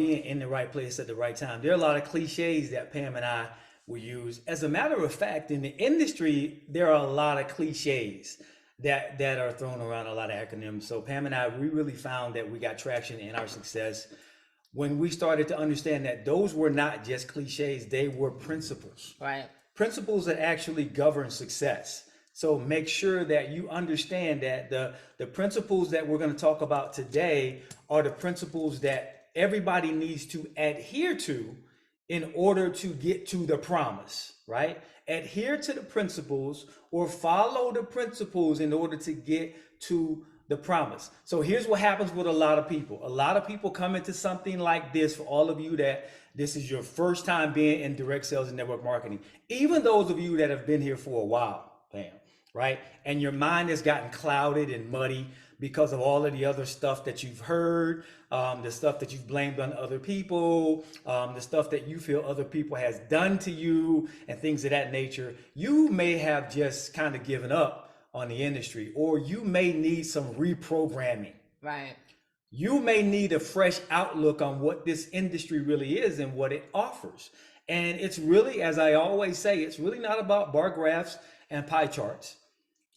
being in the right place at the right time. There are a lot of cliches that Pam and I will use. As a matter of fact, in the industry, there are a lot of cliches that are thrown around, a lot of acronyms. So Pam and I, we really found that we got traction in our success when we started to understand that those were not just cliches, they were principles. Right. Principles that actually govern success. So make sure that you understand that the principles that we're going to talk about today are the principles that everybody needs to adhere to in order to get to the promise, right? Adhere to the principles or follow the principles in order to get to the promise. So here's what happens with a lot of people. A lot of people come into something like this, for all of you that this is your first time being in direct sales and network marketing, even those of you that have been here for a while, Pam, right? And your mind has gotten clouded and muddy because of all of the other stuff that you've heard, the stuff that you've blamed on other people, the stuff that you feel other people has done to you and things of that nature. You may have just kind of given up on the industry, or you may need some reprogramming. Right. You may need a fresh outlook on what this industry really is and what it offers. And it's really, as I always say, it's really not about bar graphs and pie charts.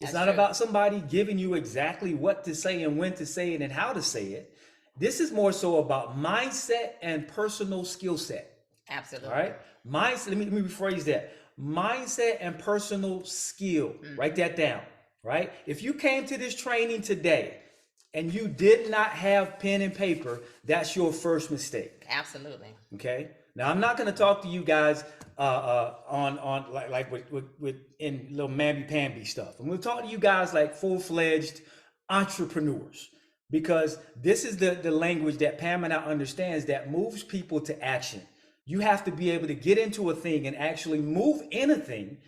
It's not about somebody giving you exactly what to say and when to say it and how to say it. This is more so about mindset and personal skill set. Absolutely. All right. Mindset, let me rephrase that. Mindset and personal skill. Write that down. Right? If you came to this training today and you did not have pen and paper, that's your first mistake. Absolutely. Okay. Now I'm not going to talk to you guys on like with in little mamby-pamby stuff. I'm going to talk to you guys like full-fledged entrepreneurs, because this is the language that Pam and I understands that moves people to action. You have to be able to get into a thing and actually move in a thing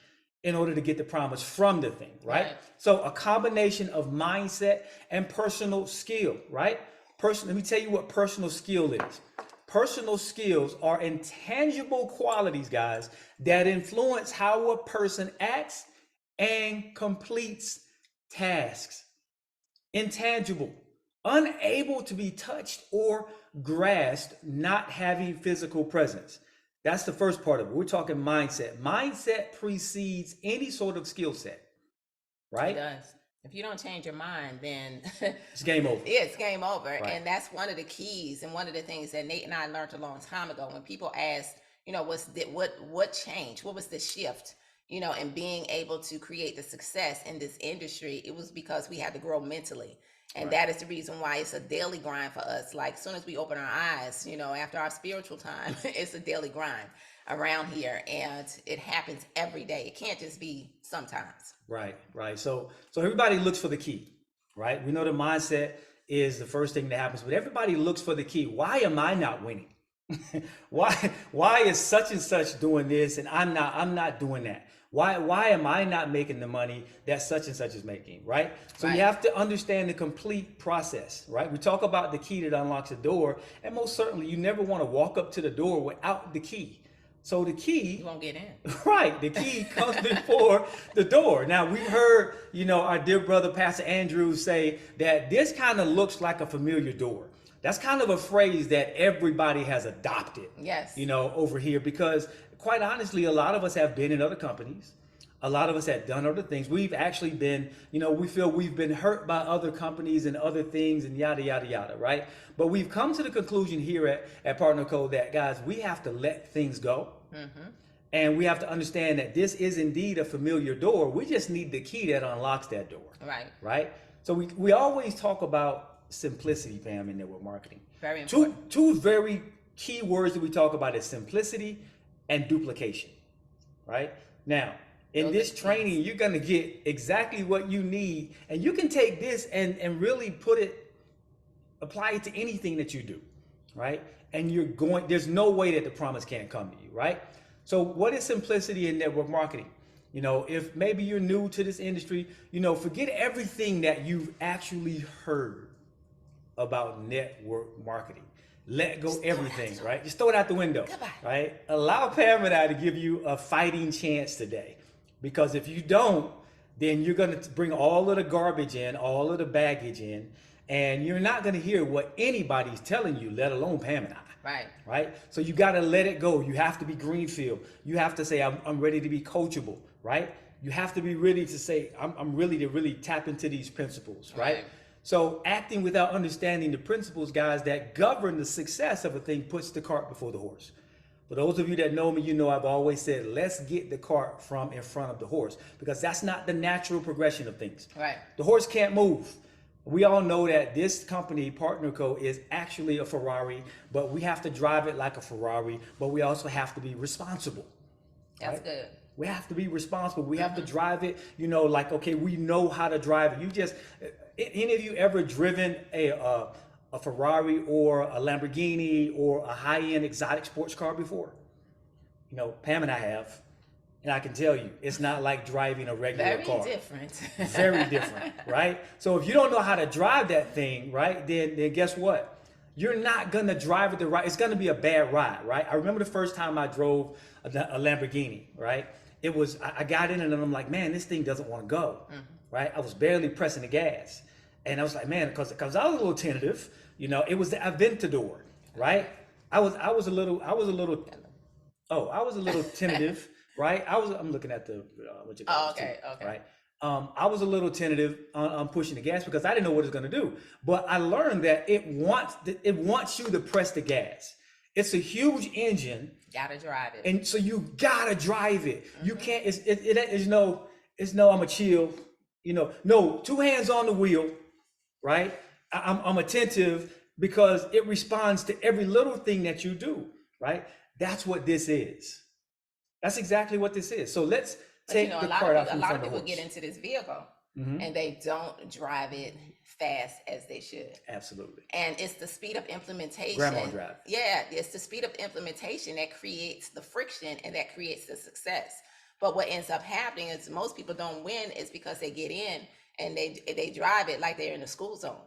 in order to get the promise from the thing, right? So a combination of mindset and personal skill, right? Let me tell you what personal skill is. Personal skills are intangible qualities, guys, that influence how a person acts and completes tasks. Intangible, unable to be touched or grasped, not having physical presence. That's the first part of it. We're talking mindset. Mindset precedes any sort of skill set, right? It does. If you don't change your mind, then it's game over. Yeah, it's game over. Right. And that's one of the keys and one of the things that Nate and I learned a long time ago. When people ask, what changed? What was the shift? In being able to create the success in this industry, it was because we had to grow mentally. And that is the reason why it's a daily grind for us. Like, as soon as we open our eyes, after our spiritual time, it's a daily grind around here. And it happens every day. It can't just be sometimes. Right. So everybody looks for the key, right? We know the mindset is the first thing that happens, but everybody looks for the key. Why am I not winning? Why is such and such doing this and I'm not doing that? Why am I not making the money that such and such is making, right? So you have to understand the complete process, right? We talk about the key that unlocks the door, and most certainly you never want to walk up to the door without the key. So the key, you won't get in. Right, the key comes before the door. Now we've heard, our dear brother Pastor Andrew say that this kind of looks like a familiar door. That's kind of a phrase that everybody has adopted. Yes. Over here, because quite honestly, a lot of us have been in other companies. A lot of us have done other things. We've actually been, we feel we've been hurt by other companies and other things and yada, yada, yada, right? But we've come to the conclusion here at Partner Code that, guys, we have to let things go. And we have to understand that this is indeed a familiar door. We just need the key that unlocks that door. Right? So we always talk about simplicity, Pam, in network marketing. Very important. Two very key words that we talk about is simplicity and duplication, right? Now, in this training, you're going to get exactly what you need, and you can take this and really apply it to anything that you do, right? And there's no way that the promise can't come to you, right? So what is simplicity in network marketing? If maybe you're new to this industry, forget everything that you've actually heard about network marketing. Let go everything, right? Just throw it out the window, right? Allow Pam and I to give you a fighting chance today. Because if you don't, then you're going to bring all of the garbage in, all of the baggage in, And you're not going to hear what anybody's telling you, let alone Pam and I. Right. Right? So you got to let it go. You have to be greenfield. You have to say, I'm ready to be coachable, right? You have to be ready to say, I'm ready to really tap into these principles, right? So acting without understanding the principles, guys, that govern the success of a thing puts the cart before the horse. For those of you that know me, you know I've always said, let's get the cart from in front of the horse, because that's not the natural progression of things. Right. The horse can't move. We all know that this company, Partner Co, is actually a Ferrari, but we have to drive it like a Ferrari, but we also have to be responsible. That's good. We have to be responsible. We have to drive it, you know, like, okay, we know how to drive it. You just, any of you ever driven a Ferrari or a Lamborghini or a high-end exotic sports car before? You know, Pam and I have. And I can tell you, it's not like driving a regular car. Very different. Very different, right? So if you don't know how to drive that thing, right, then guess what? You're not going to drive it the right. It's going to be a bad ride, right? I remember the first time I drove a Lamborghini, right? It was, I got in and I'm like, man, this thing doesn't want to go, right? I was barely pressing the gas. And I was like, man, because I was a little tentative, you know, it was the Aventador, right? I was a little tentative. Right, I'm looking at the what you call okay. Right, I was a little tentative on pushing the gas because I didn't know what it was going to do. But I learned that it wants you to press the gas. It's a huge engine. Gotta drive it, and so you gotta drive it. You can't. It's no. I'm a chill. You know, no. 2 hands on the wheel. Right. I'm attentive because it responds to every little thing that you do. Right. That's what this is. That's exactly what this is. So let's take the cart out from the horse. A lot of people get into this vehicle and they don't drive it fast as they should. Absolutely. And it's the speed of implementation. Grandma drive. Yeah, it's the speed of implementation that creates the friction and that creates the success. But what ends up happening is most people don't win is because they get in and they drive it like they're in the school zone,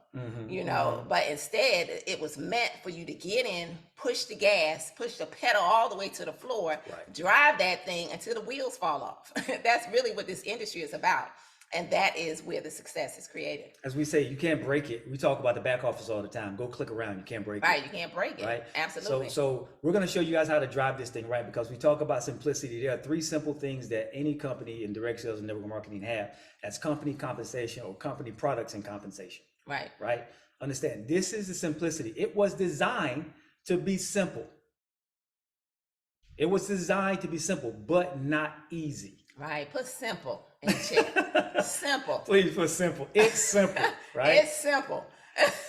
you know, but instead it was meant for you to get in, push the gas, push the pedal all the way to the floor, drive that thing until the wheels fall off. That's really what this industry is about. And that is where the success is created. As we say, you can't break it. We talk about the back office all the time. Go click around. You can't break it. Right. You can't break it. Right. Absolutely. So we're going to show you guys how to drive this thing right, because we talk about simplicity. There are 3 simple things that any company in direct sales and network marketing have. That's company compensation or company products and compensation. Right. Right. Understand. This is the simplicity. It was designed to be simple. It was designed to be simple, but not easy. Right. Put simple in chat. Simple. Please put simple. It's simple, right? It's simple.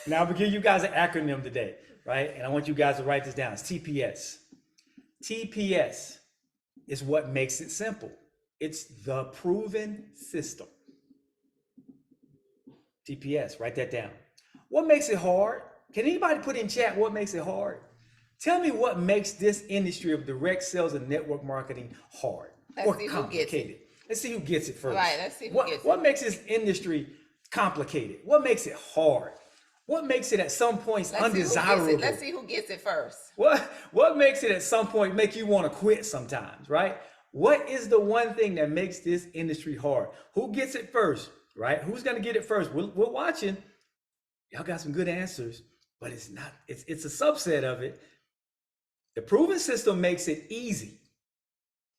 Now I'm gonna give you guys an acronym today, right? And I want you guys to write this down. It's TPS. TPS is what makes it simple. It's the proven system. TPS, write that down. What makes it hard? Can anybody put in chat what makes it hard? Tell me what makes this industry of direct sales and network marketing hard or complicated. Let's see who gets it first. Right, let's see who gets it. What makes this industry complicated? What makes it hard? What makes it at some points undesirable? Let's see who gets it first. What makes it at some point make you want to quit sometimes, right? What is the one thing that makes this industry hard? Who gets it first, right? Who's going to get it first? We're watching. Y'all got some good answers, but it's not, it's a subset of it. The proven system makes it easy,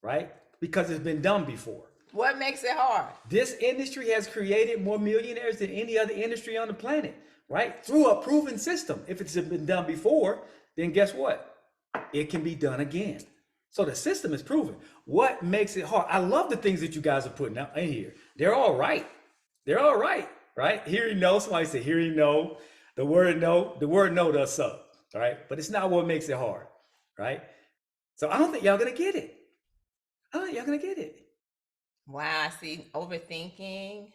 right? Because it's been done before. What makes it hard? This industry has created more millionaires than any other industry on the planet, right? Through a proven system. If it's been done before, then guess what? It can be done again. So the system is proven. What makes it hard? I love the things that you guys are putting out in here. They're all right. They're all right, right? Hear you know. Somebody said, hear you know. The word no does so, all right? But it's not what makes it hard, right? So I don't think y'all gonna get it. I don't think y'all gonna get it. Wow, I see overthinking.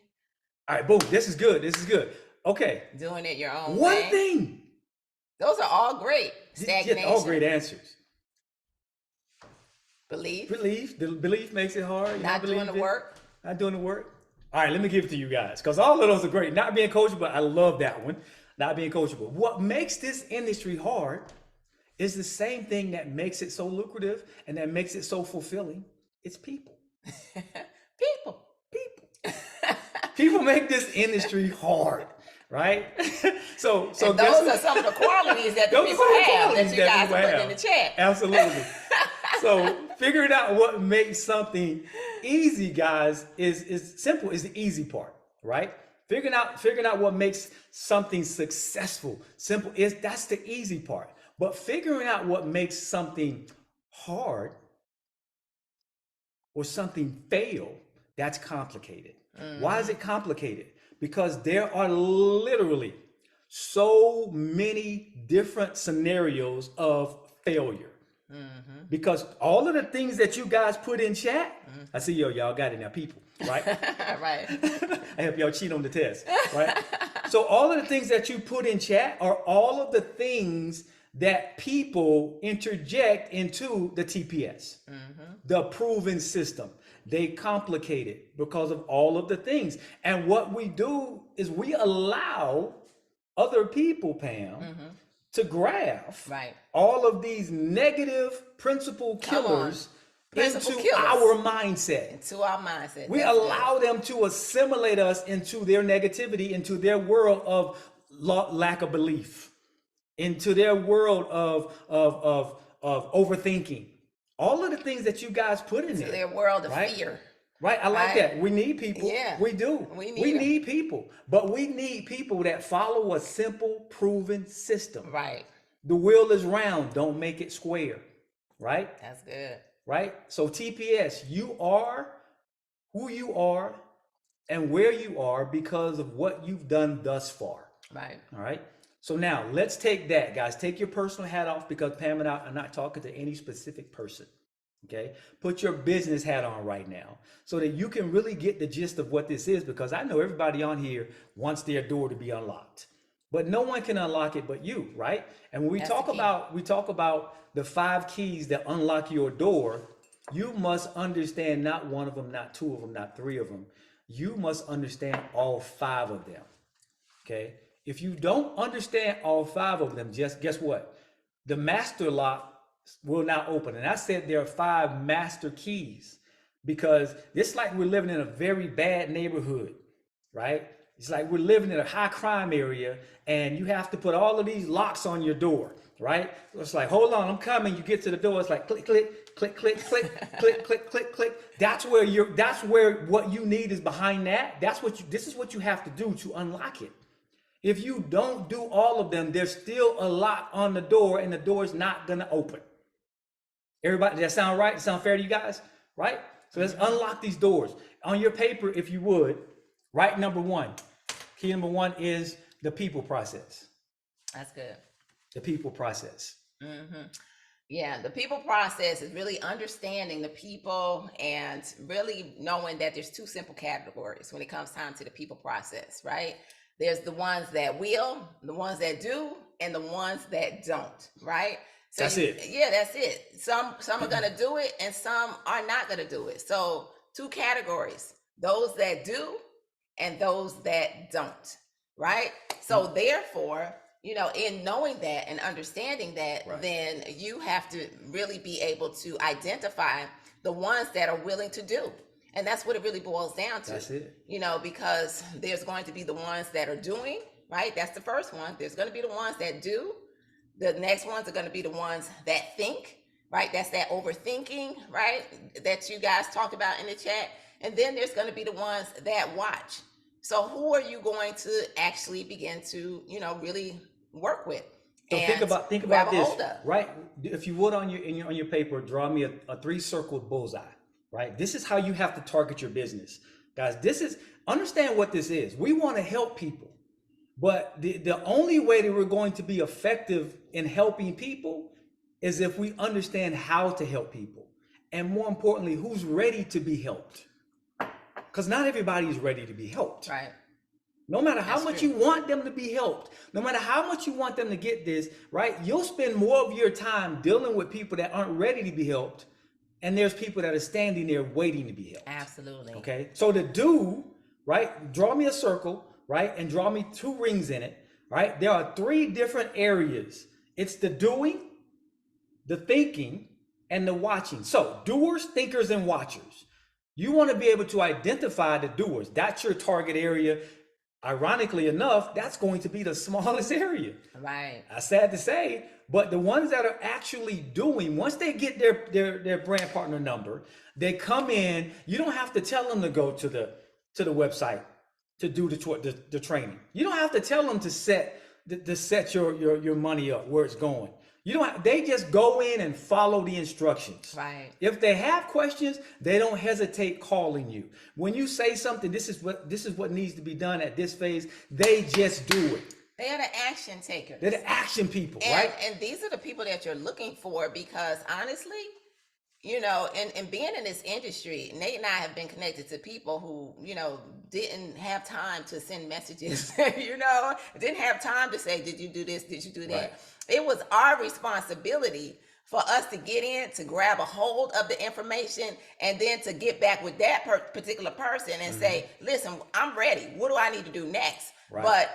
All right, boom. This is good. This is good. Okay. Doing it your own One way. thing. Those are all great. Stagnation. All great answers. Belief. The belief makes it hard. Not doing the work. Not doing the work. All right, let me give it to you guys, because all of those are great. Not being coachable, I love that one. Not being coachable. What makes this industry hard is the same thing that makes it so lucrative and that makes it so fulfilling. It's people. People make this industry hard, right? So And guess those are some of the qualities that the those are people some of the have that qualities you that guys people are putting have. in the chat. Absolutely. So figuring out what makes something easy, guys, is simple. Is the easy part, right? Figuring out what makes something successful, simple is that's the easy part. But figuring out what makes something hard or something fail, that's complicated. Why is it complicated? Because there are literally so many different scenarios of failure. Because all of the things that you guys put in chat, I see y'all got it now, people, right? Right. I help y'all cheat on the test, right? So all of the things that you put in chat are all of the things that people interject into the TPS, the proven system. They complicate it because of all of the things. And what we do is we allow other people, Pam, to graph Right. all of these negative principle Come on. killers Principle into killers. our mindset. Into our mindset. We That's good. allow them to assimilate us into their negativity, into their world of lack of belief, into their world of overthinking. All of the things that you guys put in To there. their world of right? fear. Right, I like Right? that. We need people. Yeah. We do. We We need 'em. need people, but we need people that follow a simple, proven system. Right. The wheel is round. Don't make it square. Right. That's good. Right. So TPS, you are who you are and where you are because of what you've done thus far. Right. All right. So now let's take that, guys. Take your personal hat off because Pam and I are not talking to any specific person. Okay. Put your business hat on right now so that you can really get the gist of what this is, because I know everybody on here wants their door to be unlocked, but no one can unlock it but you, right? And when we That's talk the key. about the 5 keys that unlock your door, you must understand not one of them, not 2 of them, not 3 of them. You must understand all 5 of them. Okay. If you don't understand all 5 of them, just guess what? The master lock will not open. And I said there are 5 master keys because it's like we're living in a very bad neighborhood, right? It's like we're living in a high crime area and you have to put all of these locks on your door, right? It's like, hold on, I'm coming. You get to the door. It's like click, click, click, click, click, click, click, click, click. That's where what you need is behind that. This is what you have to do to unlock it. If you don't do all of them, there's still a lock on the door and the door is not going to open. Everybody, does that sound right? Does that sound fair to you guys? Right? So let's unlock these doors. On your paper, if you would, write number 1. Key number 1 is the people process. That's good. The people process. Yeah, the people process is really understanding the people and really knowing that there's 2 simple categories when it comes time to the people process, right? There's the ones that will, the ones that do, and the ones that don't, right? So That's it. Yeah, that's it. Some are gonna do it and some are not gonna do it. So 2 categories, those that do and those that don't, right? So therefore, in knowing that and understanding that, Right. then you have to really be able to identify the ones that are willing to do. And that's what it really boils down to. That's it. Because there's going to be the ones that are doing, right? That's the first one. There's going to be the ones that do. The next ones are going to be the ones that think, right? That's that overthinking, right? That you guys talked about in the chat. And then there's going to be the ones that watch. So who are you going to actually begin to, really work with? So and think grab about a this, hold of? right? If you would on your paper, draw me a 3-circled bullseye, right? This is how you have to target your business, guys. Understand what this is. We want to help people, but the only way that we're going to be effective in helping people is if we understand how to help people, and more importantly, who's ready to be helped. Because not everybody is ready to be helped. Right. No matter how That's much true. you want them to be helped, no matter how much you want them to get this, right? You'll spend more of your time dealing with people that aren't ready to be helped. And there's people that are standing there waiting to be helped. Absolutely. Okay. So to do, right? Draw me a circle, right? And draw me 2 rings in it, right? There are 3 different areas. It's the doing, the thinking, and the watching. So doers, thinkers, and watchers. You want to be able to identify the doers. That's your target area. Ironically enough, that's going to be the smallest area. Right. Sad to say, but the ones that are actually doing, once they get their brand partner number, they come in. You don't have to tell them to go to the website to do the training. You don't have to tell them to set your money up where it's going. You don't. They just go in and follow the instructions. Right. If they have questions, they don't hesitate calling you. When you say something, this is what needs to be done at this phase. They just do it. They are the action takers. They're the action people, and, right? And these are the people that you're looking for, because honestly, you know, and being in this industry, Nate and I have been connected to people who, you know, didn't have time to send messages, you know, didn't have time to say, did you do this? Did you do that? Right. It was our responsibility for us to get in, to grab a hold of the information, and then to get back with that particular person and say, listen, I'm ready. What do I need to do next? Right. But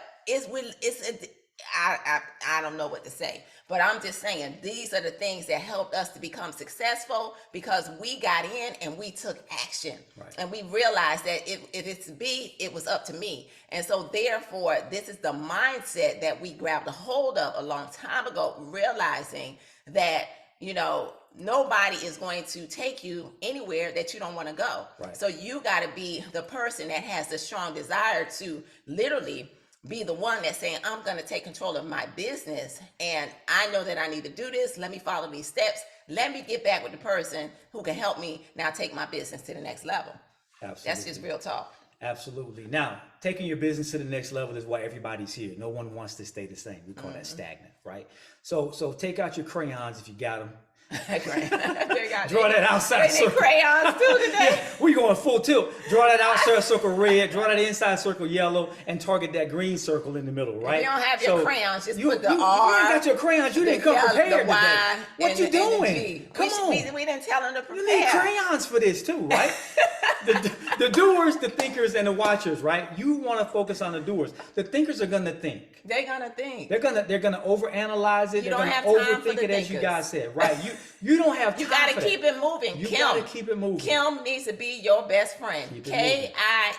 I don't know what to say, but I'm just saying these are the things that helped us to become successful, because we got in and we took action. Right. And we realized that if it's to be, it was up to me. And so therefore, this is the mindset that we grabbed a hold of a long time ago, realizing that, you know, nobody is going to take you anywhere that you don't want to go. Right. So you got to be the person that has the strong desire to literally be the one that's saying, I'm going to take control of my business, and I know that I need to do this. Let me follow these steps. Let me get back with the person who can help me now take my business to the next level. Absolutely. That's just real talk. Absolutely. Now, taking your business to the next level is why everybody's here. No one wants to stay the same. We call that stagnant, right? So take out your crayons if you got them. Draw that outside circle. Crayons too today. Yeah, we going full tilt. Draw that outside circle red. Draw that inside circle yellow, and target that green circle in the middle. Right. If you don't have your crayons, just put the R. You ain't got your crayons. You didn't come prepared the today. What you doing? Come on. We didn't tell them to prepare. You need crayons for this too, right? The doers, the thinkers, and the watchers, right? You want to focus on the doers. The thinkers are gonna think. They're gonna think. They're gonna overanalyze it. You They're don't gonna have time for overthink the it, as you thinkers. guys said, right? You don't have time. You got for to keep that. it moving. You Kim, gotta keep it moving. Kim needs to be your best friend. Keep it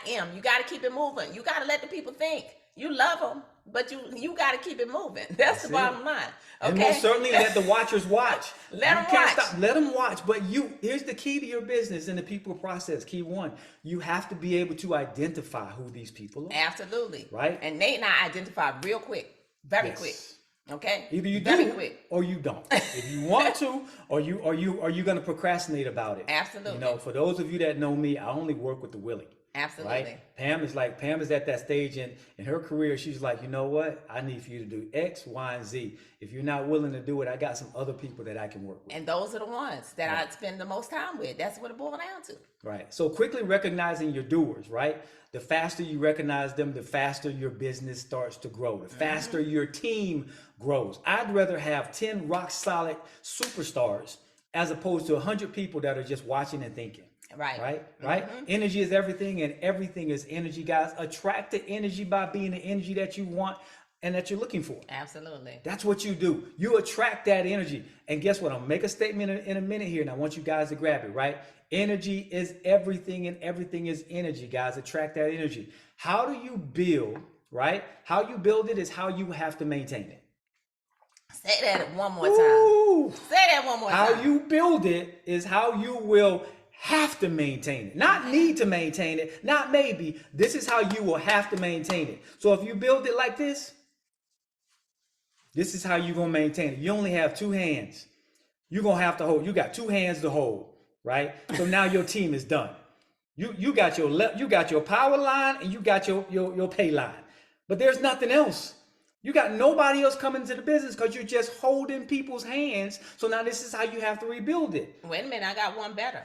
Kim. You got to keep it moving. You got to let the people think. You love them, but you got to keep it moving. That's the bottom line. Okay. And most certainly let the watchers watch. Let them can't watch. Stop. Let them watch. But here's the key to your business and the people process. Key one, you have to be able to identify who these people are. Absolutely. Right. And Nate and I identified real quick, very quick. Okay. Either you very do quick. or you don't. If you want to, or you going to procrastinate about it. Absolutely. You know, for those of you that know me, I only work with the willing. Absolutely. Right? Pam is at that stage in her career. She's like, you know what? I need for you to do X, Y, and Z. If you're not willing to do it, I got some other people that I can work with. And those are the ones that I spend the most time with. That's what it boils down to. Right. So quickly recognizing your doers, right? The faster you recognize them, the faster your business starts to grow. The faster your team grows. I'd rather have 10 rock solid superstars as opposed to 100 people that are just watching and thinking. Right. Right. Energy is everything, and everything is energy, guys. Attract the energy by being the energy that you want and that you're looking for. Absolutely. That's what you do. You attract that energy. And guess what? I'll make a statement in a minute here, and I want you guys to grab it, right? Energy is everything, and everything is energy, guys. Attract that energy. How do you build, right? How you build it is how you have to maintain it. Say that one more time. Ooh. Say that one more time. How you build it is how you will have to maintain it, not need to maintain it, not maybe. This is how you will have to maintain it. So if you build it like this is how you're going to maintain it. You only have two hands. You're going to have to hold. You got two hands to hold, right? So now your team is done. You got your power line and you got your pay line. But there's nothing else. You got nobody else coming to the business because you're just holding people's hands. So now this is how you have to rebuild it. Wait a minute, I got one better.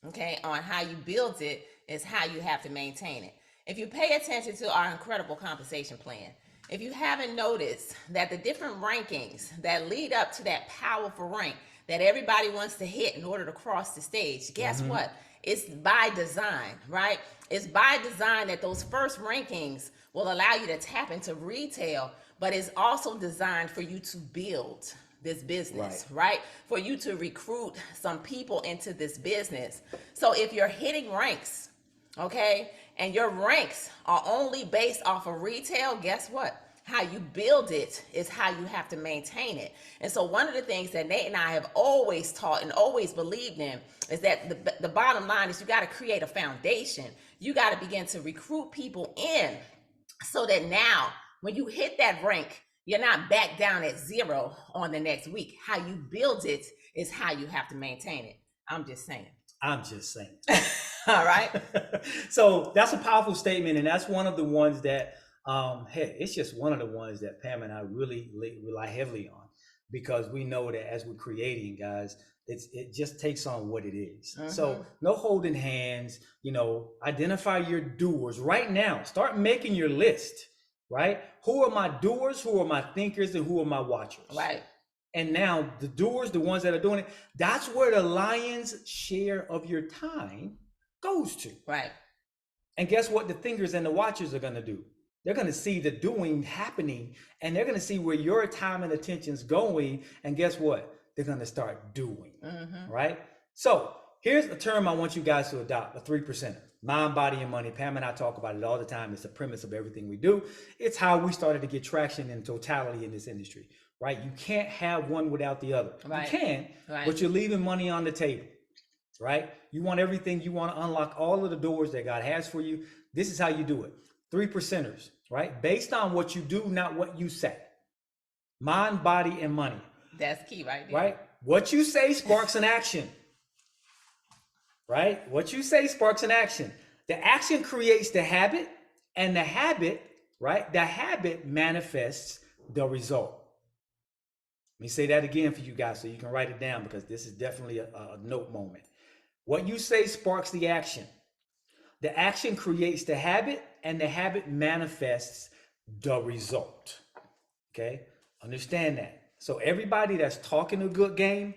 Okay, on how you build it is how you have to maintain it. If you pay attention to our incredible compensation plan, if you haven't noticed that the different rankings that lead up to that powerful rank that everybody wants to hit in order to cross the stage, guess what? It's by design, right? It's by design that those first rankings will allow you to tap into retail, but it's also designed for you to build this business, right? For you to recruit some people into this business. So if you're hitting ranks, okay, and your ranks are only based off of retail, guess what? How you build it is how you have to maintain it. And so one of the things that Nate and I have always taught and always believed in is that the bottom line is you got to create a foundation. You got to begin to recruit people in so that now when you hit that rank, you're not back down at zero on the next week. How you build it is how you have to maintain it. I'm just saying. All right. So that's a powerful statement. And that's one of the ones that, hey, it's just one of the ones that Pam and I really rely heavily on, because we know that as we're creating, guys, it just takes on what it is. So no holding hands, identify your doers right now. Start making your list, right? Who are my doers? Who are my thinkers? And who are my watchers? Right. And now the doers, the ones that are doing it, that's where the lion's share of your time goes to. Right. And guess what the thinkers and the watchers are going to do? They're going to see the doing happening, and they're going to see where your time and attention's going. And guess what? They're going to start doing, right? So here's a term I want you guys to adopt, a 3%er. Mind, body, and money. Pam and I talk about it all the time. It's the premise of everything we do. It's how we started to get traction in totality in this industry, right? You can't have one without the other. Right. You can, Right. but you're leaving money on the table, right? You want everything. You want to unlock all of the doors that God has for you. This is how you do it. 3%ers, right? Based on what you do, not what you say. Mind, body, and money. That's key right there. Right? What you say sparks an action. Right? What you say sparks an action. The action creates the habit, and the habit, right? The habit manifests the result. Let me say that again for you guys so you can write it down, because this is definitely a note moment. What you say sparks the action. The action creates the habit, and the habit manifests the result. Okay? Understand that. So everybody that's talking a good game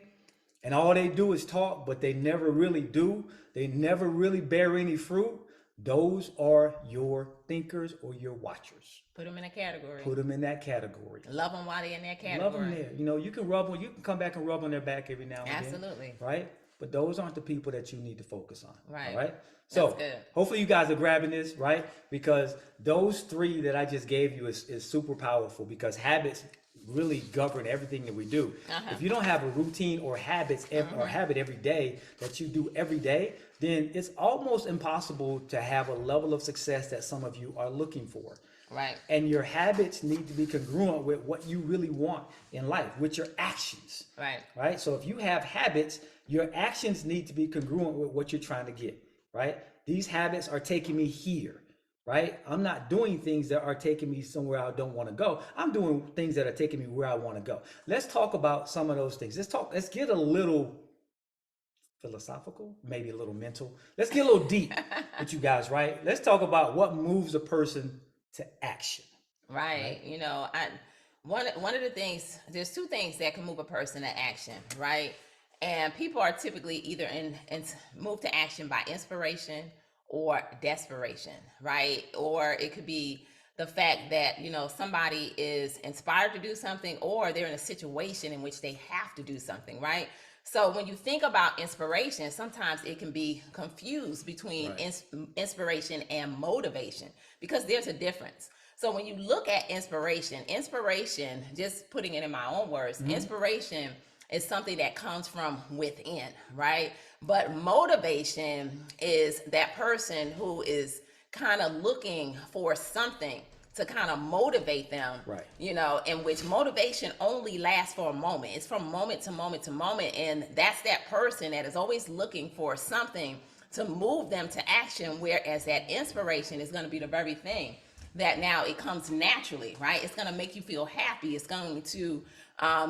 and all they do is talk, but they never really do, they never really bear any fruit, those are your thinkers or your watchers. Put them in a category. Put them in that category. Love them while they're in that category. Love them there. You can rub them, you can come back and rub on their back every now and then. Absolutely. Right? But those aren't the people that you need to focus on. Right. All right? So hopefully you guys are grabbing this, right? Because those three that I just gave you is super powerful, because habits really govern everything that we do. If you don't have a routine or habit every day that you do every day, then it's almost impossible to have a level of success that some of you are looking for. Right. And your habits need to be congruent with what you really want in life, with your actions. Right. Right. So if you have habits, your actions need to be congruent with what you're trying to get. Right. These habits are taking me here. Right? I'm not doing things that are taking me somewhere I don't want to go. I'm doing things that are taking me where I want to go. Let's talk about some of those things. Let's get a little philosophical, maybe a little mental. Let's get a little deep with you guys, right? Let's talk about what moves a person to action. Right. One of the things, there's two things that can move a person to action, right? And people are typically either in move to action by inspiration or desperation, right? Or it could be the fact that, somebody is inspired to do something, or they're in a situation in which they have to do something, right? So when you think about inspiration, sometimes it can be confused between inspiration and motivation, because there's a difference. So when you look at inspiration, just putting it in my own words, inspiration is something that comes from within, right? But motivation is that person who is kind of looking for something to kind of motivate them, right? In which motivation only lasts for a moment. It's from moment to moment to moment. And that's that person that is always looking for something to move them to action, whereas that inspiration is going to be the very thing that now it comes naturally, right? It's going to make you feel happy. It's going to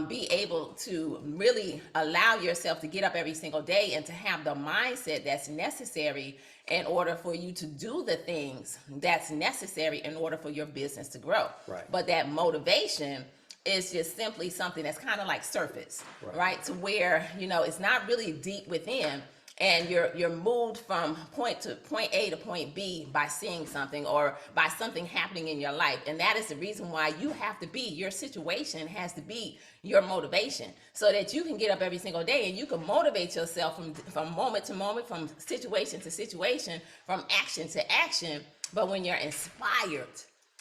be able to really allow yourself to get up every single day and to have the mindset that's necessary in order for you to do the things that's necessary in order for your business to grow. Right. But that motivation is just simply something that's kind of like surface, right? To where, it's not really deep within. and you're moved from point A to point B by seeing something or by something happening in your life. And that is the reason why you have to be, your situation has to be your motivation, so that you can get up every single day and you can motivate yourself from moment to moment, from situation to situation, from action to action. But when you're inspired,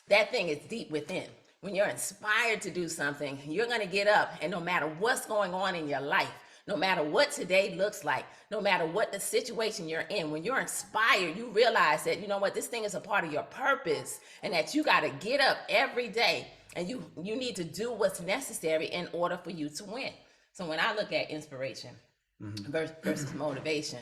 that thing is deep within. When you're inspired to do something, you're going to get up, and no matter what's going on in your life, no matter what today looks like, no matter what the situation you're in, when you're inspired, you realize that, you know what, this thing is a part of your purpose, and that you got to get up every day, and you need to do what's necessary in order for you to win. So when I look at inspiration versus motivation,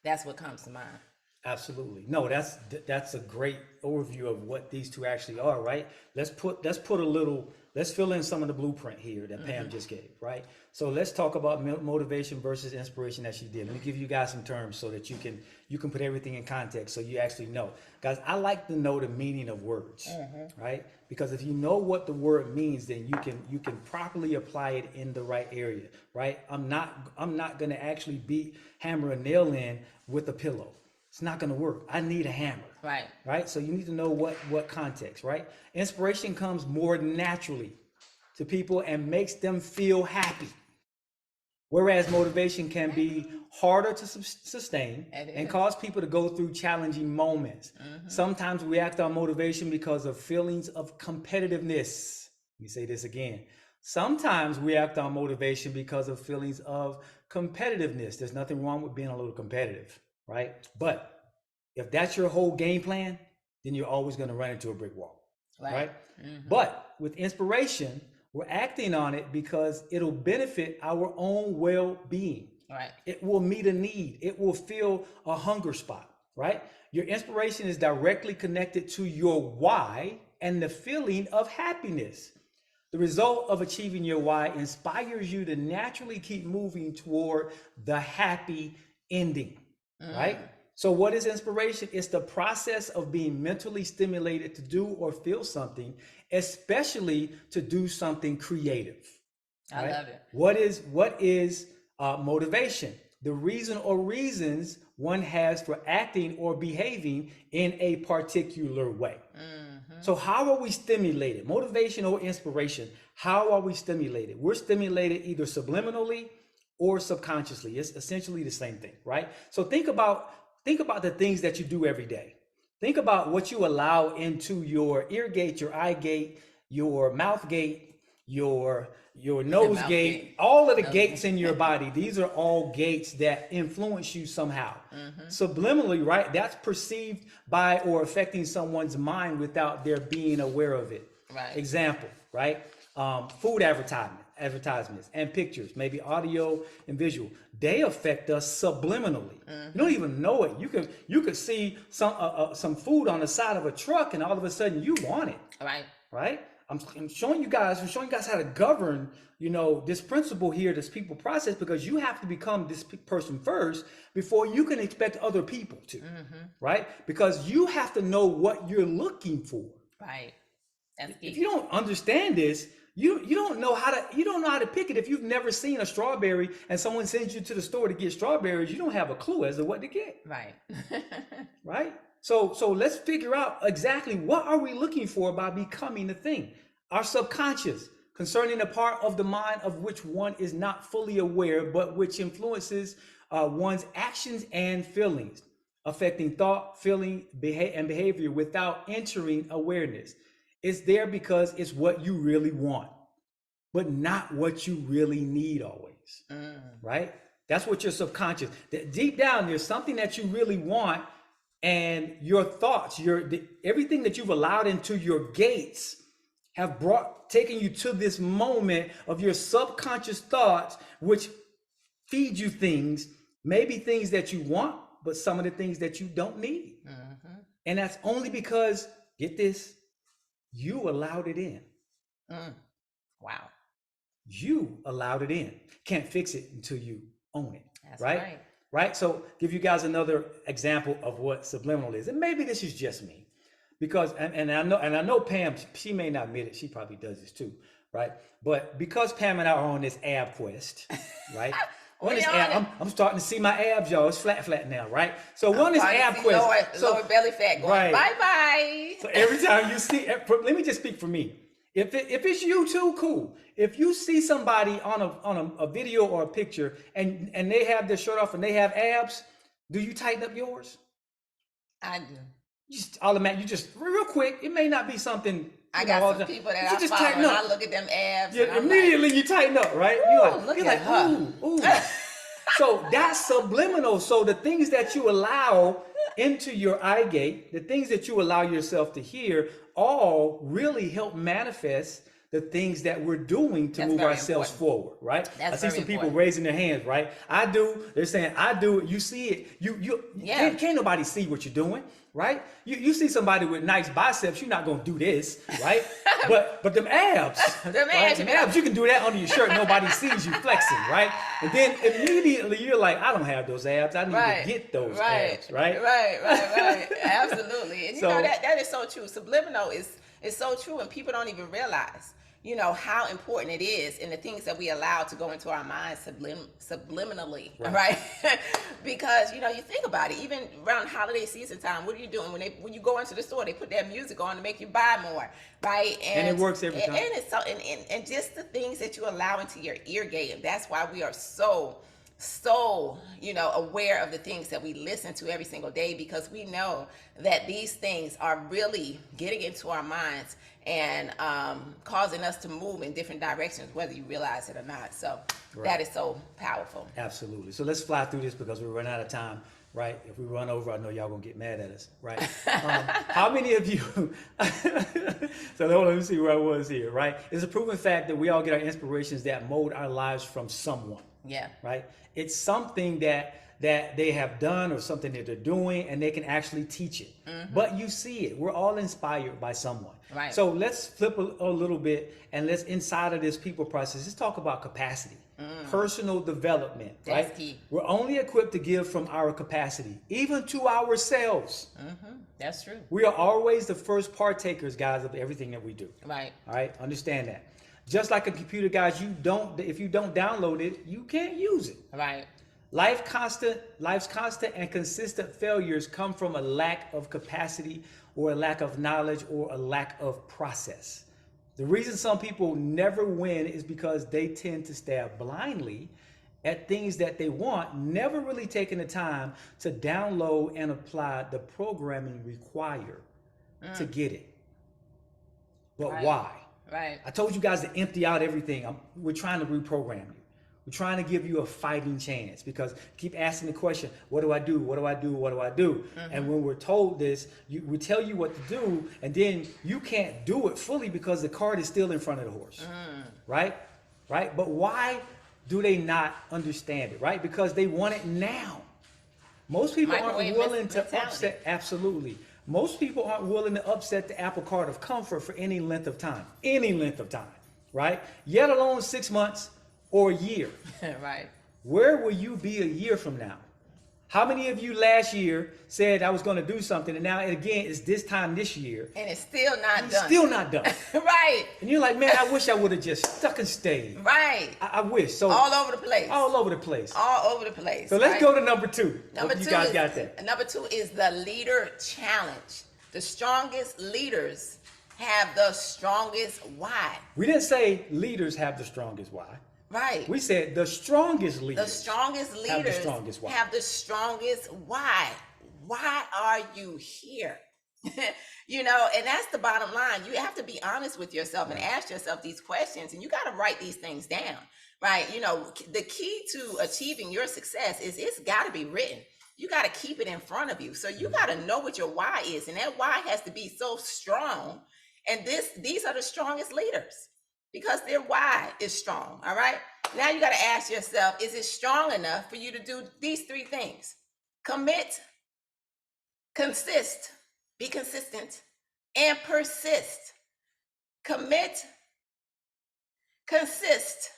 that's what comes to mind. Absolutely. No, that's a great overview of what these two actually are, right? Let's fill in some of the blueprint here that Pam just gave, right? So let's talk about motivation versus inspiration that she did. Let me give you guys some terms so that you can put everything in context so you actually know. Guys, I like to know the meaning of words, right? Because if you know what the word means, then you can properly apply it in the right area, right? I'm not going to actually hammer a nail in with a pillow. It's not going to work. I need a hammer. Right. Right. So you need to know what context, right? Inspiration comes more naturally to people and makes them feel happy. Whereas motivation can be harder to sustain and cause people to go through challenging moments. Sometimes we act on motivation because of feelings of competitiveness. Let me say this again. Sometimes we act on motivation because of feelings of competitiveness. There's nothing wrong with being a little competitive. Right? But if that's your whole game plan, then you're always going to run into a brick wall. Right? But with inspiration, we're acting on it because it'll benefit our own well-being. Right. It will meet a need. It will fill a hunger spot. Right? Your inspiration is directly connected to your why and the feeling of happiness. The result of achieving your why inspires you to naturally keep moving toward the happy ending. Right? So what is inspiration? It's the process of being mentally stimulated to do or feel something, especially to do something creative. I love it. What is motivation? The reason or reasons one has for acting or behaving in a particular way. So how are we stimulated? Motivation or inspiration? How are we stimulated? We're stimulated either subliminally or subconsciously. It's essentially the same thing, right? So think about the things that you do every day. Think about what you allow into your ear gate, your eye gate, your mouth gate, your nose gate, all of the gates in your body. These are all gates that influence you somehow. Subliminally, right? That's perceived by or affecting someone's mind without their being aware of it. Right. Example, right? Food advertisements and pictures, maybe audio and they affect us subliminally. You don't even know it. You could see some food on the side of a truck, and all of a sudden you want it. Right. I'm showing you guys how to govern, this principle here, this people process, because you have to become this person first before you can expect other people to. Right. Because you have to know what you're looking for. Right. That's key. If you don't understand this, you don't know how to pick it. If you've never seen a strawberry and someone sends you to the store to get strawberries, you don't have a clue as to what to get. Right. Right? So let's figure out exactly what are we looking for by becoming the thing. Our subconscious, concerning a part of the mind of which one is not fully aware, but which influences one's actions and feelings, affecting thought, feeling, and behavior without entering awareness. It's there because it's what you really want, but not what you really need always, right? That's what your subconscious, deep down, there's something that you really want, and your thoughts, everything that you've allowed into your gates have taken you to this moment of your subconscious thoughts, which feed you things, maybe things that you want, but some of the things that you don't need. And that's only because, get this, you allowed it in. Wow. You allowed it in. Can't fix it until you own it. That's right? Right. So give you guys another example of what subliminal is. And maybe this is just me, because and I know Pam, she may not admit it, she probably does this too, right? But because Pam and I are on this ab quest, right? One We is on ab. it. I'm starting to see my abs, y'all. It's flat now, right? So one is Starting to ab see quiz. lower belly fat going. Right. Bye bye. So every time you see, let me just speak for me. If it's you too, cool. If you see somebody on a video or a picture and they have their shirt off and they have abs, do you tighten up yours? I do. Just automatic. You just real quick. It may not be something. I got some people that I follow, and I look at them abs. Yeah, and I'm immediately like, you tighten up, right? look You're at like, her. ooh. So that's subliminal. So the things that you allow into your eye gate, the things that you allow yourself to hear, all really help manifest the things that we're doing to move ourselves forward, right? I see some people raising their hands, right? I do. They're saying, I do it. You see it. You can't nobody see what you're doing, right? You see somebody with nice biceps, you're not gonna do this, right? but them abs, them abs, you can do that under your shirt. Nobody sees you flexing, right? And then immediately you're like, I don't have those abs. I need to get those abs, right? Right. Absolutely. And you know that is so true. Subliminal is so true, and people don't even realize, you know, how important it is and the things that we allow to go into our minds subliminally, right? Because, you know, you think about it, even around holiday season time, what are you doing? When you go into the store, they put that music on to make you buy more, right? And it works every time. And it's so, and just the things that you allow into your ear gate, and that's why we are so, you know, aware of the things that we listen to every single day, because we know that these things are really getting into our minds and causing us to move in different directions, whether you realize it or not. So that is so powerful. Absolutely. So let's fly through this because we're running out of time, right? If we run over, I know y'all gonna get mad at us, right? How many of you, so hold on, let me see where I was here, right? It's a proven fact that we all get our inspirations that mold our lives from someone. Yeah. Right? It's something that they have done or something that they're doing, and they can actually teach it. But you see it. We're all inspired by someone. Right. So let's flip a little bit, and let's, inside of this people process, let's talk about capacity, personal development. That's right? key. We're only equipped to give from our capacity, even to ourselves. That's true. We are always the first partakers, guys, of everything that we do. Right. All right. Understand that. Just like a computer, guys, if you don't download it, you can't use it. Right. Life's constant and consistent failures come from a lack of capacity or a lack of knowledge or a lack of process. The reason some people never win is because they tend to stab blindly at things that they want, never really taking the time to download and apply the programming required to get it. But why? Right. I told you guys to empty out everything. We're trying to reprogram you. We're trying to give you a fighting chance, because keep asking the question, what do I do? What do I do? What do I do? And when we're told this, we tell you what to do, and then you can't do it fully because the cart is still in front of the horse, right? But why do they not understand it, right? Because they want it now. Most people aren't willing to upset, absolutely. Most people aren't willing to upset the apple cart of comfort for any length of time, right? Yet alone 6 months or a year. Right. Where will you be a year from now? How many of you last year said I was going to do something, and now again it's this time this year, and it's still not done? Still not done. Right. And you're like, man, I wish I would have just stuck and stayed. Right. I wish. So all over the place. All over the place. All over the place. So let's go to number 2. Number 2 you guys got that. Number 2 is the leader challenge. The strongest leaders have the strongest why. We didn't say leaders have the strongest why. Right. We said the strongest leaders. The strongest leaders have the strongest why. Have the strongest why. Why are you here? You know, and that's the bottom line. You have to be honest with yourself and ask yourself these questions, and you got to write these things down, right? You know, the key to achieving your success is it's got to be written. You got to keep it in front of you. So you got to know what your why is, and that why has to be so strong. And these are the strongest leaders, because their why is strong. All right. Now you got to ask yourself, is it strong enough for you to do these 3 things? Commit, consist, be consistent, and persist. Commit, consist,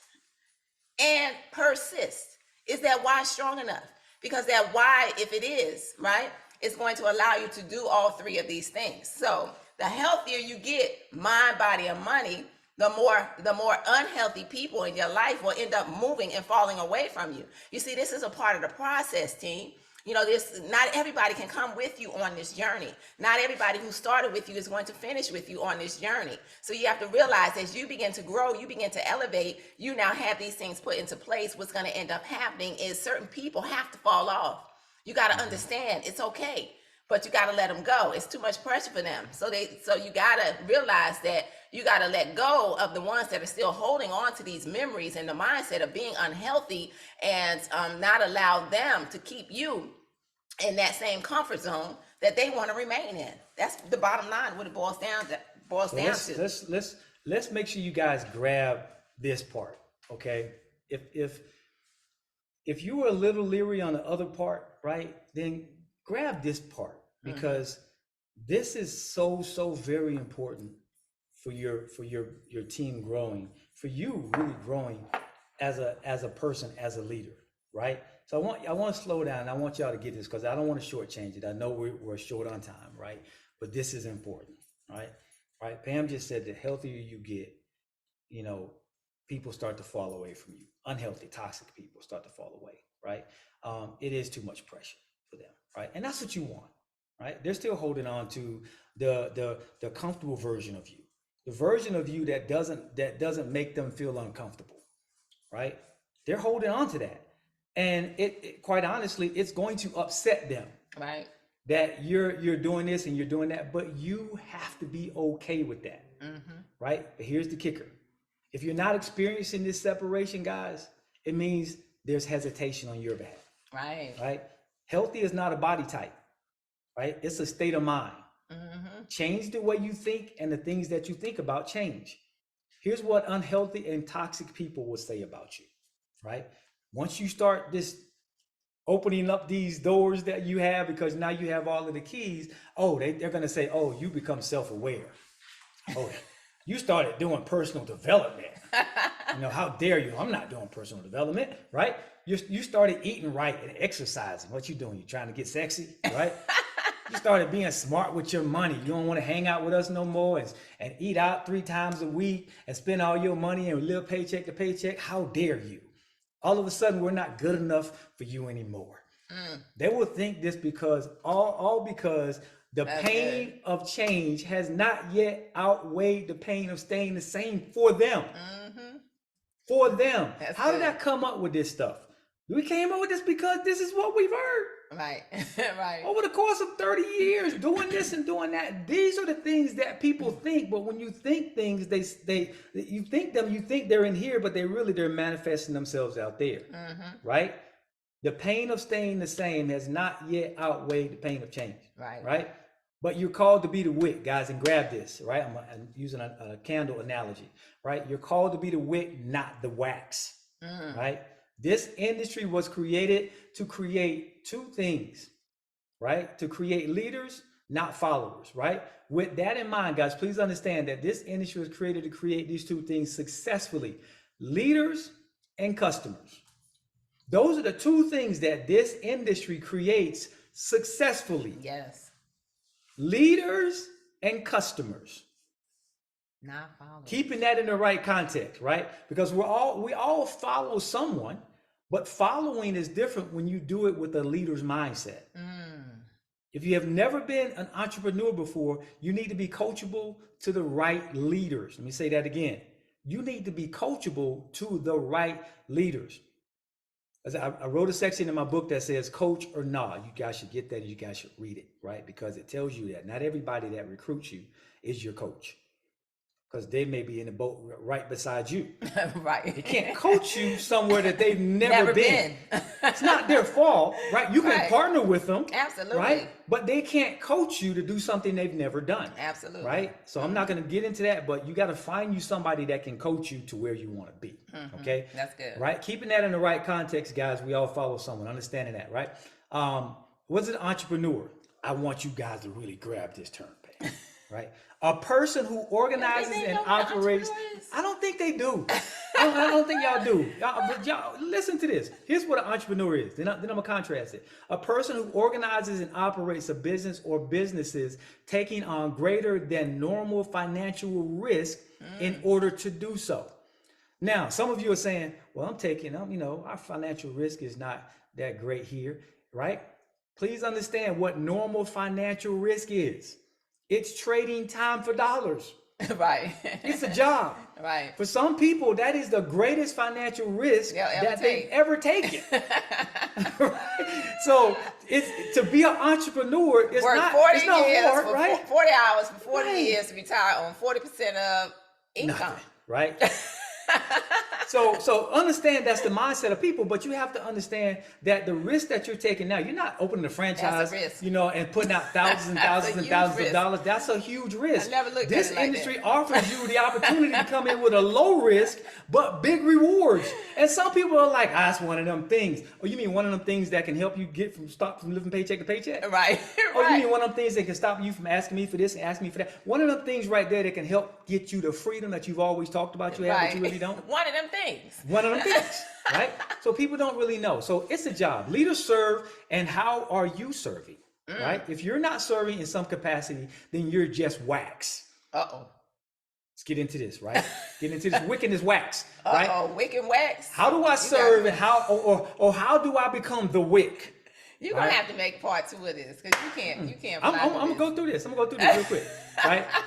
and persist. Is that why strong enough? Because that why, if it is, right, is going to allow you to do all 3 of these things. So the healthier you get, mind, body, and money, the more unhealthy people in your life will end up moving and falling away from you. You see, this is a part of the process, team. You know, this, not everybody can come with you on this journey. Not everybody who started with you is going to finish with you on this journey. So you have to realize, as you begin to grow, you begin to elevate, you now have these things put into place. What's going to end up happening is certain people have to fall off. You got to understand it's okay, but you got to let them go. It's too much pressure for them. So you got to realize that you got to let go of the ones that are still holding on to these memories and the mindset of being unhealthy, and not allow them to keep you in that same comfort zone that they want to remain in. That's the bottom line, what it boils down to. Let's make sure you guys grab this part, okay? If you were a little leery on the other part, right, then grab this part, because this is so very important for your team growing, for you really growing as a person, as a leader, right? So I want to slow down. I want y'all to get this, because I don't want to shortchange it. I know we're short on time, right? But this is important, right? Right. Pam just said the healthier you get, you know, people start to fall away from you. Unhealthy, toxic people start to fall away, right? It is too much pressure for them, right? And that's what you want, right? They're still holding on to the comfortable version of you, the version of you that doesn't make them feel uncomfortable, right? They're holding on to that. And it quite honestly, it's going to upset them, Right. that you're doing this and you're doing that, but you have to be okay with that, right? But here's the kicker. If you're not experiencing this separation, guys, it means there's hesitation on your behalf, Right. right? Healthy is not a body type, right? It's a state of mind. Change the way you think, and the things that you think about change. Here's what unhealthy and toxic people will say about you, right? Once you start this opening up these doors that you have, because now you have all of the keys, they're going to say, oh, you become self-aware. Oh, you started doing personal development. You know, how dare you? I'm not doing personal development, right? You started eating right and exercising. What you doing? You trying to get sexy, right? You started being smart with your money. You don't want to hang out with us no more and eat out 3 times a week and spend all your money and live paycheck to paycheck. How dare you? All of a sudden, we're not good enough for you anymore. They will think this because all because the pain of change has not yet outweighed the pain of staying the same for them. For them. How did I come up with this stuff? We came up with this because this is what we've heard. Right. Right. Over the course of 30 years, doing this and doing that. These are the things that people think, but when you think things, you think they're in here, but they're manifesting themselves out there, right? The pain of staying the same has not yet outweighed the pain of change, right? But you're called to be the wick, guys, and grab this, right? I'm using a candle analogy, right? You're called to be the wick, not the wax, right? This industry was created to create 2 things, right? To create leaders, not followers, right? With that in mind, guys, please understand that this industry was created to create these 2 things successfully: leaders and customers. Those are the 2 things that this industry creates successfully. Yes. Leaders and customers. Not following. Keeping that in the right context, right? Because we all follow someone, but following is different when you do it with a leader's mindset. If you have never been an entrepreneur before, you need to be coachable to the right leaders. Let me say that again. You need to be coachable to the right leaders. I wrote a section in my book that says coach or nah. You guys should get that, and you guys should read it, right? Because it tells you that not everybody that recruits you is your coach, because they may be in the boat right beside you. Right. They can't coach you somewhere that they've never been. It's not their fault, right? You can partner with them. Absolutely. Right? But they can't coach you to do something they've never done. Absolutely. Right? So I'm not going to get into that, but you got to find you somebody that can coach you to where you want to be. Okay? That's good. Right? Keeping that in the right context, guys. We all follow someone. Understanding that, right? What's an entrepreneur? I want you guys to really grab this term, babe. Right? A person who organizes and operates. I don't think they do. I don't think y'all do. But y'all listen to this. Here's what an entrepreneur is. Then I'm gonna contrast it. A person who organizes and operates a business or businesses taking on greater than normal financial risk in order to do so. Now, some of you are saying, well, our financial risk is not that great here, right? Please understand what normal financial risk is. It's trading time for dollars. Right. It's a job. Right. For some people, that is the greatest financial risk they've ever taken. So it's to be an entrepreneur. It's Work not 40 it's not years hard, for right? 40 hours for 40 Right. years to retire on 40% of income. Nothing, right? So understand that's the mindset of people, but you have to understand that the risk that you're taking now, you're not opening a franchise, That's a risk. and putting out thousands and That's a thousands and huge thousands risk. of dollars. That's a huge risk. I never looked at This it like industry that. offers you the opportunity to come in with a low risk, but big rewards. And some people are like, that's one of them things. Oh, you mean one of them things that can help you stop from living paycheck to paycheck? Right. Oh, you Right. mean one of them things that can stop you from asking me for this and asking me for that? One of them things right there that can help get you the freedom that you've always talked about you have, but you really don't? One of them things. One of them things, right? So people don't really know. So it's a job. Leaders serve, and how are you serving, right? If you're not serving in some capacity, then you're just wax. Uh-oh. Let's get into this, right? Get into this wickedness wax, right? Uh-oh. Wick and wax. How do I serve, and how do I become the wick? You're going right? to have to make part 2 of this because you can't. I'm gonna go through this. I'm gonna go through this real quick,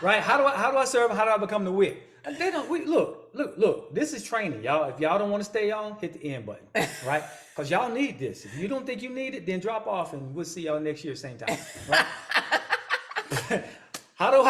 right? How do I serve? How do I become the wick? They don't. Look. This is training, y'all. If y'all don't want to stay on, hit the end button, right? Because y'all need this. If you don't think you need it, then drop off, and we'll see y'all next year, same time. Right? How do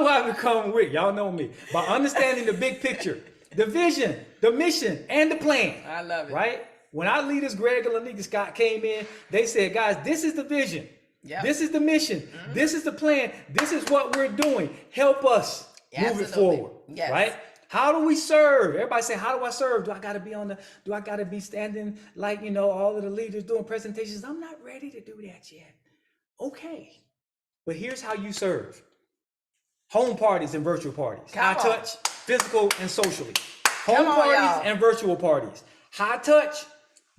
I become wick? Y'all know me by understanding the big picture, the vision, the mission, and the plan. I love it. Right? When our leaders, Greg and Lanika Scott, came in, they said, guys, this is the vision. Yep. This is the mission. This is the plan. This is what we're doing. Help us move it forward. Yes. Right? How do we serve? Everybody say, how do I serve? Do I gotta be standing like, all of the leaders doing presentations? I'm not ready to do that yet. Okay. But here's how you serve. Home parties and virtual parties. High touch, physical and socially. Home parties and virtual parties. High touch,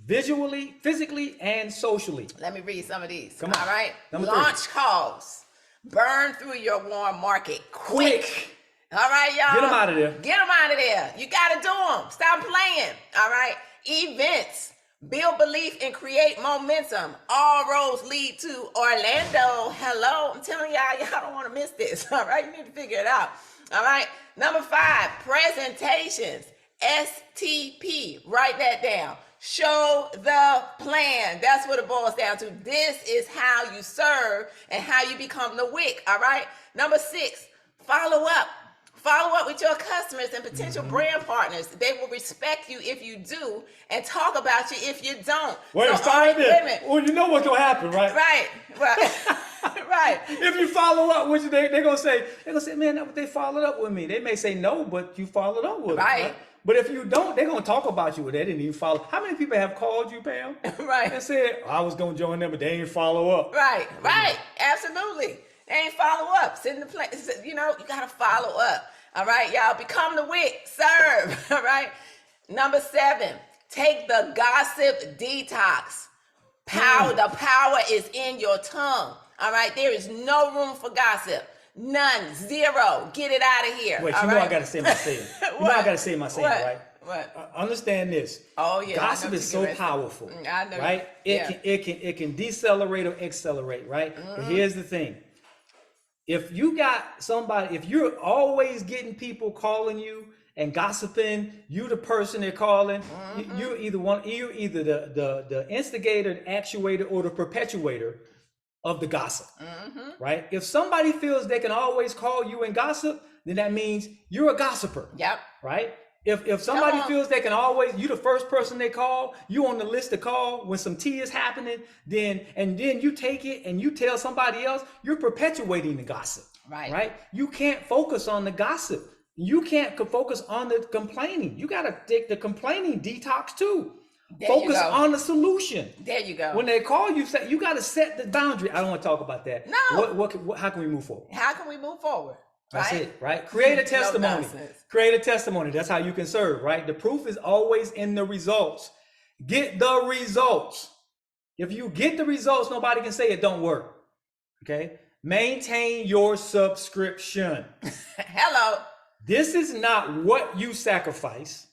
visually, physically, and socially. Let me read some of these. Come on. All right. Number Launch calls. Burn through your warm market quick. All right, y'all. Get them out of there. Get them out of there. You got to do them. Stop playing. All right. Events. Build belief and create momentum. All roads lead to Orlando. Hello. I'm telling y'all don't want to miss this. All right. You need to figure it out. All right. Number 5, presentations. STP. Write that down. Show the plan. That's what it boils down to. This is how you serve and how you become the wick. All right. Number 6, follow up. Follow up with your customers and potential brand partners. They will respect you if you do and talk about you if you don't. Wait a minute. Well, you know what's going to happen, right? Right. Right. If you follow up, which they're going to say, man, they followed up with me. They may say no, but you followed up with them. Right. But if you don't, they're going to talk about you. They didn't even follow. How many people have called you, Pam? Right. And said, I was going to join them, but they didn't follow up. Right. Absolutely. They ain't follow up. Sit in the place. You got to follow up. All right, y'all. Become the wick. Serve. All right. Number 7, take the gossip detox. The power is in your tongue. All right. There is no room for gossip. None. 0. Get it out of here. Wait, I got to say my saying. I got to say my saying, right? What? Understand this. Oh, yeah. Gossip is so powerful. I know. Right? It can decelerate or accelerate, right? But here's the thing. If you got somebody, if you're always getting people calling you and gossiping, you the person they're calling, you're either the instigator, the actuator, or the perpetuator of the gossip, right? If somebody feels they can always call you and gossip, then that means you're a gossiper. Yep. Right? If somebody feels they can always, you the first person they call, you on the list to call when some tea is happening, then you take it and you tell somebody else, you're perpetuating the gossip. Right? You can't focus on the gossip. You can't focus on the complaining. You got to take the complaining detox too. Focus on the solution. There you go. When they call you, you got to set the boundary. I don't want to talk about that. No. How can we move forward? How can we move forward? That's right? it, right? Create a No testimony. nonsense. Create a testimony. That's how you can serve, right? The proof is always in the results. Get the results. If you get the results, nobody can say it don't work. Okay? Maintain your subscription. Hello. This is not what you sacrifice.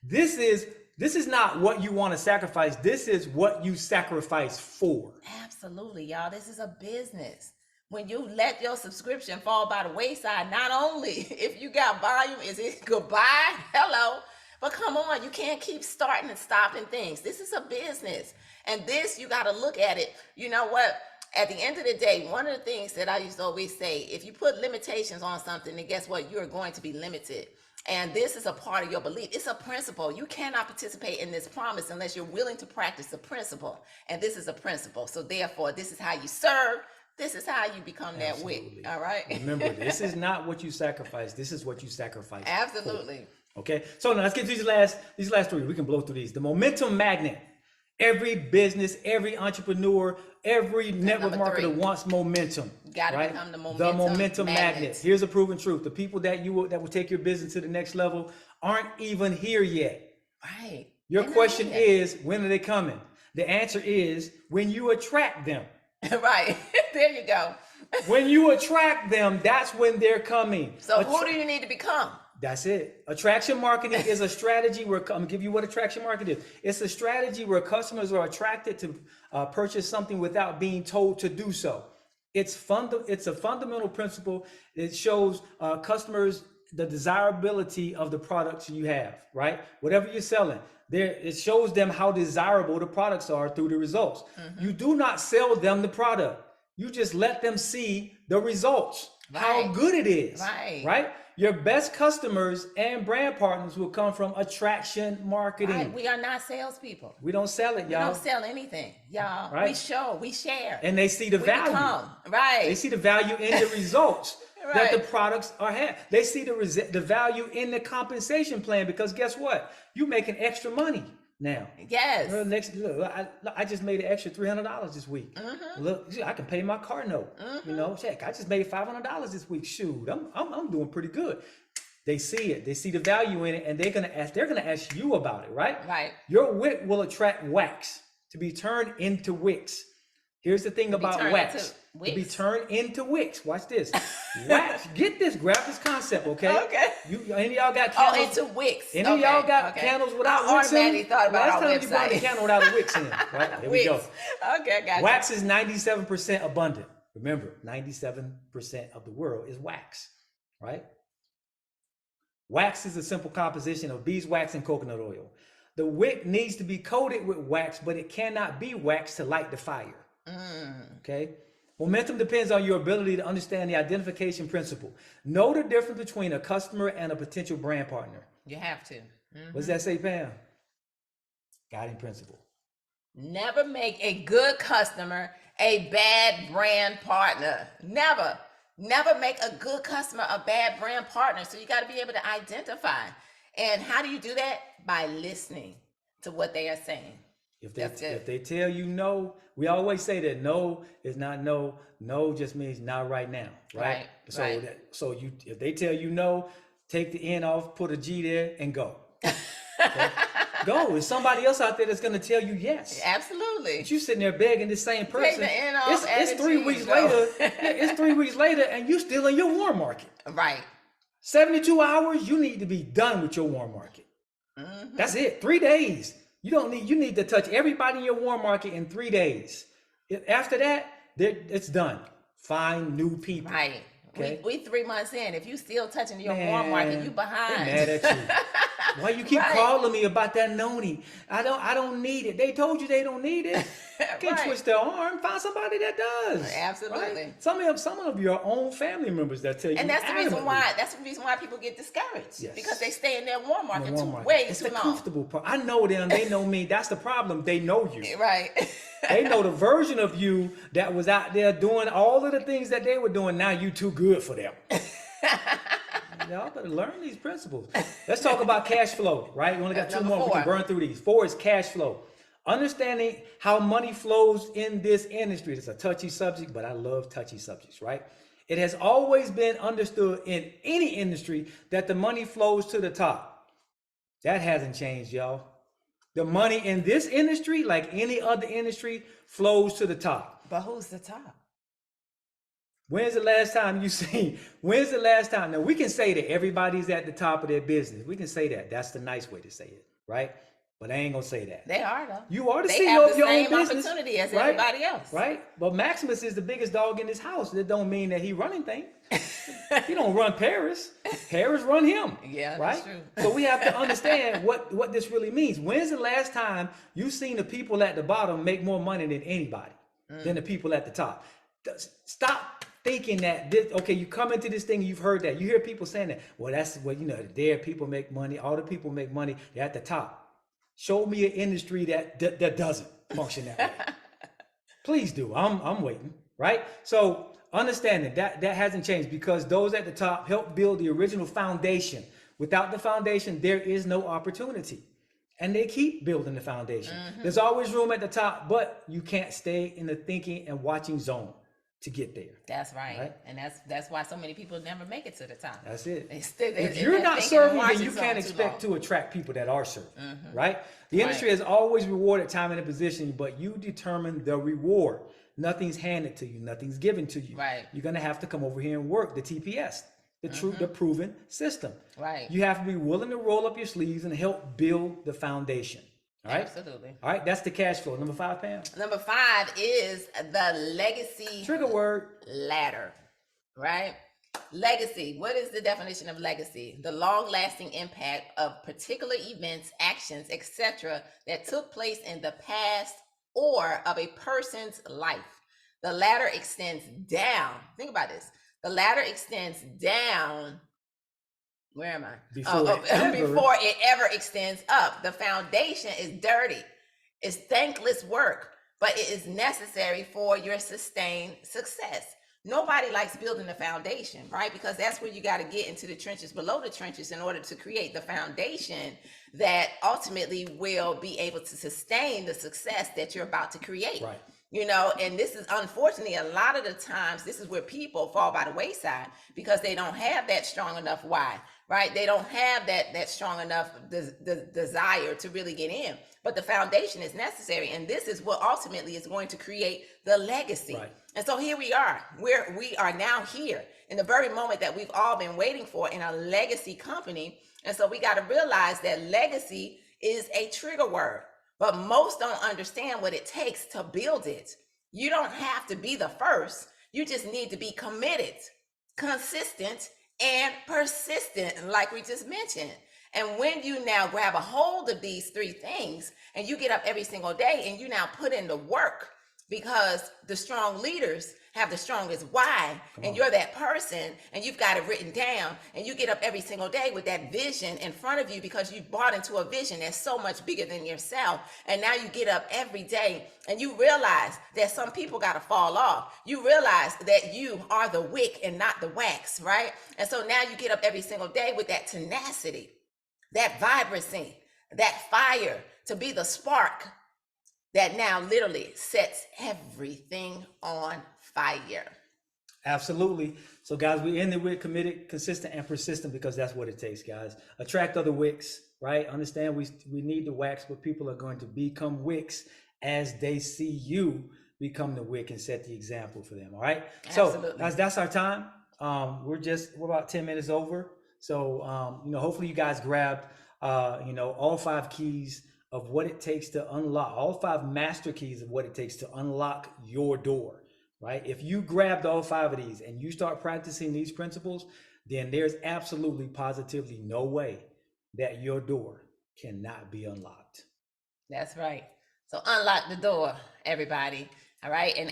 This is not what you want to sacrifice. This is what you sacrifice for. Absolutely, y'all. This is a business. When you let your subscription fall by the wayside, not only if you got volume, is it goodbye? Hello. But come on, you can't keep starting and stopping things. This is a business. And this, you got to look at it. You know what? At the end of the day, one of the things that I used to always say, if you put limitations on something, then guess what? You're going to be limited. And this is a part of your belief. It's a principle. You cannot participate in this promise unless you're willing to practice the principle. And this is a principle. So therefore, this is how you serve. This is how you become that Absolutely. wick. All right. Remember, this is not what you sacrifice. This is what you sacrifice. Absolutely. For. Okay. So now let's get to these last three. We can blow through these. The momentum magnet. Every business, every entrepreneur, every network marketer wants momentum. You gotta right? become the momentum magnet. magnet. Here's a proven truth. The people that will take your business to the next level aren't even here yet. Right. Your They're not question here. is, when are they coming? The answer is when you attract them. Right. There you go. When you attract them, that's when they're coming. So who do you need to become? That's it. Attraction marketing is a strategy where, I'm gonna give you what attraction marketing is. It's a strategy where customers are attracted to purchase something without being told to do so. It's a fundamental principle. It shows customers the desirability of the products you have, right? Whatever you're selling, it shows them how desirable the products are through the results. You do not sell them the product. You just let them see the results, how good it is, right? Your best customers and brand partners will come from attraction marketing. Right. We are not salespeople. We don't sell it, y'all. We don't sell anything, y'all. Right. We show, we share. And they see the value. Right. They see the value in the results that Right. the products are having. They see the value in the compensation plan, because guess what? You're making extra money now. Yes. Look, I just made an extra $300 this week. Look, I can pay my car note. You know, check. I just made $500 this week. Shoot, I'm doing pretty good. They see it. They see the value in it, and they're gonna ask you about it, right? Right. Your wick will attract wax to be turned into wicks. Here's the thing about wax. To be turned into wicks. Watch this. Wax. Get this. Grab this concept, okay? Okay. Any of y'all got candles? Oh, into wicks. Any of y'all got candles without wicks in? I automatically thought about Last our time you brought a website. candle without a wicks in it, right? Here we go. Okay, got Wax is 97% abundant. Remember, 97% of the world is wax, right? Wax is a simple composition of beeswax and coconut oil. The wick needs to be coated with wax, but it cannot be wax to light the fire. Okay? Momentum depends on your ability to understand the identification principle. Know the difference between a customer and a potential brand partner. You have to. What does that say, Pam? Guiding principle. Never make a good customer a bad brand partner. Never. Never make a good customer a bad brand partner. So you got to be able to identify. And how do you do that? By listening to what they are saying. If they tell you no, we always say that no is not no. No just means not right now, right? If they tell you no, take the N off, put a G there, and go. Okay? Go. There's somebody else out there that's going to tell you yes. Absolutely. But you sitting there begging the same person. Take the N off, It's 3 weeks later. It's 3 weeks later, and you still in your warm market. Right. 72 hours. You need to be done with your warm market. That's it. 3 days. You need to touch everybody in your warm market in 3 days. After that, it's done. Find new people. Right. Okay? We 3 months in. If you still touching your warm market, you behind. They're mad at you. Why you keep calling me about that noni? I don't need it. They told you they don't need it. Can't twist their arm. Find somebody that does. Absolutely. Right? Some of your own family members that tell you. And that's the reason why. That's the reason why people get discouraged. Yes. Because they stay in their warm market It's too the long. comfortable part. I know them. They know me. That's the problem. They know you. Right. They know the version of you that was out there doing all of the things that they were doing. Now you too good for them. Y'all better learn these principles. Let's talk about cash flow, right? We only got 2 more. 4. We can burn through these. 4 is cash flow. Understanding how money flows in this industry. It's a touchy subject, but I love touchy subjects, right? It has always been understood in any industry that the money flows to the top. That hasn't changed, y'all. The money in this industry, like any other industry, flows to the top. But who's the top? When's the last time you seen? When's the last time? Now we can say that everybody's at the top of their business. We can say that. That's the nice way to say it, right? But I ain't gonna say that. They are though. You are the They CEO have of the your own same business, opportunity as right? everybody else. Right? But Maximus is the biggest dog in this house. That don't mean that he running things. He don't run Paris. Paris run him. Yeah, right? that's true. So we have to understand what this really means. When's the last time you seen the people at the bottom make more money than anybody, than the people at the top? Stop thinking that this, okay, you come into this thing, you've heard that. You hear people saying that, well, that's what, you know, there people make money, all the people make money, they're at the top. Show me an industry that doesn't function that way. Please do. I'm waiting, right? So understanding that hasn't changed, because those at the top help build the original foundation. Without the foundation, there is no opportunity. And they keep building the foundation. There's always room at the top, but you can't stay in the thinking and watching zone to get there. That's right. And that's why so many people never make it to the top. That's it. They If you're not serving, then you can't expect to attract people that are serving, right? The industry has always rewarded time and a position, but you determine the reward. Nothing's handed to you. Nothing's given to you. Right. You're going to have to come over here and work the TPS, the proven system. Right. You have to be willing to roll up your sleeves and help build the foundation. All right. Absolutely. All right. That's the cash flow. Number 5, Pam. Number 5 is the legacy Trigger word. ladder, right? Legacy. What is the definition of legacy? The long-lasting impact of particular events, actions, etc. that took place in the past or of a person's life. The ladder extends down. Think about this. The ladder extends down. Where am I? Before it ever extends up. The foundation is dirty. It's thankless work, but it is necessary for your sustained success. Nobody likes building a foundation, right? Because that's where you got to get into the trenches below the trenches in order to create the foundation that ultimately will be able to sustain the success that you're about to create. Right. You know, and this is unfortunately a lot of the times, this is where people fall by the wayside because they don't have that strong enough why, right? They don't have that strong enough desire to really get in. But the foundation is necessary. And this is what ultimately is going to create the legacy. Right. And so here we are, we are now here in the very moment that we've all been waiting for in a legacy company. And so we got to realize that legacy is a trigger word. But most don't understand what it takes to build it. You don't have to be the first. You just need to be committed, consistent, and persistent, like we just mentioned. And when you now grab a hold of these 3 things and you get up every single day and you now put in the work, because the strong leaders have the strongest why, and you're that person and you've got it written down, and you get up every single day with that vision in front of you because you bought into a vision that's so much bigger than yourself. And now you get up every day and you realize that some people got to fall off. You realize that you are the wick and not the wax, right? And so now you get up every single day with that tenacity, that vibrancy, that fire to be the spark that now literally sets everything on fire. Absolutely. So guys, we ended with committed, consistent, and persistent, because that's what it takes, guys. Attract other wicks, right? Understand we need the wax, but people are going to become wicks as they see you become the wick and set the example for them. All right. Absolutely. So guys, that's our time. We're about 10 minutes over. So, hopefully you guys grabbed, all 5 keys of what it takes to unlock, all 5 master keys of what it takes to unlock your door, right? If you grabbed all 5 of these and you start practicing these principles, then there's absolutely, positively no way that your door cannot be unlocked. That's right. So unlock the door, everybody. All right. And